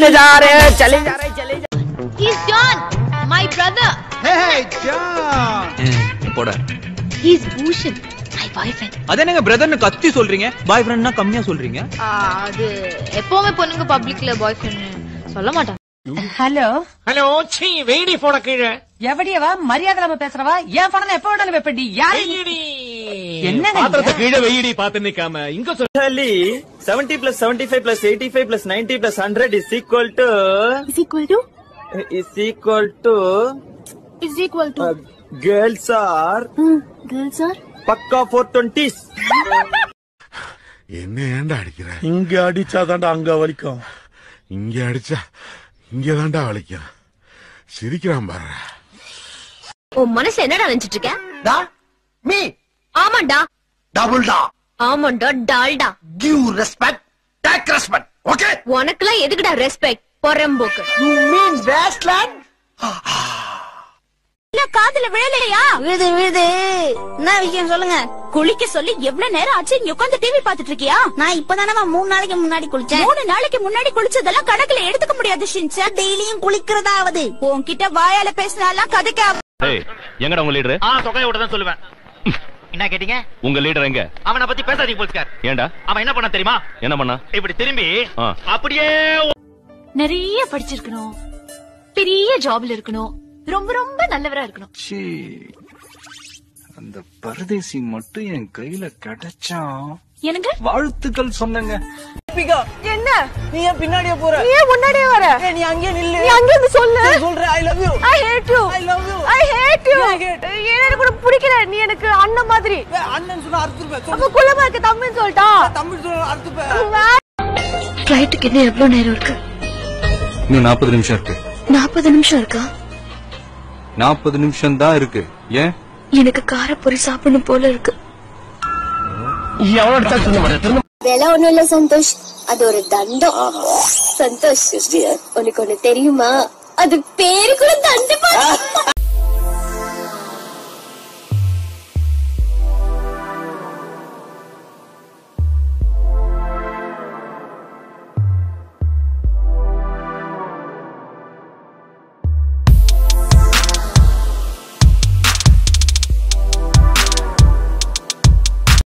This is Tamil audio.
चले जा रहे He's John, my brother. Hey, John. போடா. He's Bhushan, my boyfriend. அதென்னங்க பிரதர்னு கத்தி சொல்றீங்க, பாய் ஃப்ரெண்ட்னா கம்மியா சொல்றீங்க? அது எப்பவுமே பொண்ணுங்க பப்ளிக்ல பாய் ஃப்ரெண்ட் சொல்ல மாட்டாங்க. ஹலோ ஹலோ சீ வெயிடி போட கீழே எவடியவா மரியாதை நம்ம பேசுறவா ஏன் பணம் எப்ப வேணாலும் வெப்படி யாரு என்னங்க பாத்திரத்தை கீழே வெயிடி பாத்து நிக்காம இங்க Actually, 70 plus 75 plus 85 plus 90 plus 100 is equal to girls are பக்கா 420s. என்ன ஏன்டா அடிக்கிற? இங்க அடிச்சாதான்டா அங்க வலிக்கும், இங்க அடிச்சா இங்கதான்டா வலிக்கும். சிரிக்கிறான் பாரு. உன் மனசு என்னடா நினைச்சிட்டு இருக்க? me ஆமாண்டா, double da ஆமாண்டா, Dalda. give respect, take respect, okay? உனக்குலாம் எதுக்குடா ரெஸ்பெக்ட்? பொறம்போக்கு. You mean wasteland? காதுல விழலையா? விழுது. என்ன விஷயம் சொல்லுங்க. குளிக்க சொல்லி எவ்வளவு நேரம் ஆச்சு? நீ உட்கார்ந்து டிவி பாத்துட்டு இருக்கியா? நான் இப்பதானமா 3 நாளைக்கு முன்னாடி குளிச்சேன். 3 நாளைக்கு முன்னாடி குளிச்சதெல்லாம் கணக்குல எடுத்துக்க முடியாது ஷின்சா. டெய்லியும் குளிக்கிறதாவது. உன்கிட்ட வாயால பேசினாலாம் கதைக்க. ஏய், எங்கடா உங்க லீடர்? தொகையை விட தான் சொல்லுவேன். என்ன கேட்டீங்க? உங்க லீடர் எங்க? அவனை பத்தி பேசாதீங்க போலீஸ்கார். ஏண்டா? அவன் என்ன பண்ண தெரியுமா? என்ன பண்ணா? இப்படி திரும்பி அப்படியே நிறைய படிச்சிருக்கணும், பெரிய ஜாப்ல இருக்கணும், ரொம்ப ரொம்ப நல்லவரா இருக்கணும். அந்த பரதேசி மட்டும் என் கையில கிடைச்சா எனக்கு வாழ்த்துக்கள் சொன்னங்க. என்ன நீ ஏன் பின்னாடியே போற? நீ ஏன் முன்னாடியே வர? நீ அங்கேயே நில்லு. நீ அங்கேயே வந்து சொல்லு. சொல்ற I love you. I hate you. I love you. I hate you. எனக்கு கூட பிடிக்கல. நீ எனக்கு அண்ணன் மாதிரி. அண்ணன் சொன்னா அறுத்துப்பே. அப்ப குள்ளமா இருக்க தம்பின்னு சொல்லிட்டா. தம்பி சொன்னா அறுத்துப்பே. ஃளைட்டுக்கு இன்னும் எவ்வளவு நேரம் இருக்கு? இன்னும் 40 நிமிஷம் இருக்கு. 40 நிமிஷம் இருக்கா? 40 நிமிஷம் தான் இருக்கு. ஏன்? எனக்கு காரப்பொரி சாப்பிடணும் போல இருக்கு. வேலை ஒண்ணும் இல்ல சந்தோஷ், அது ஒரு தண்டம். சந்தோஷ் உனக்கு ஒண்ணு தெரியுமா? அது பேரு கூட தண்டமா.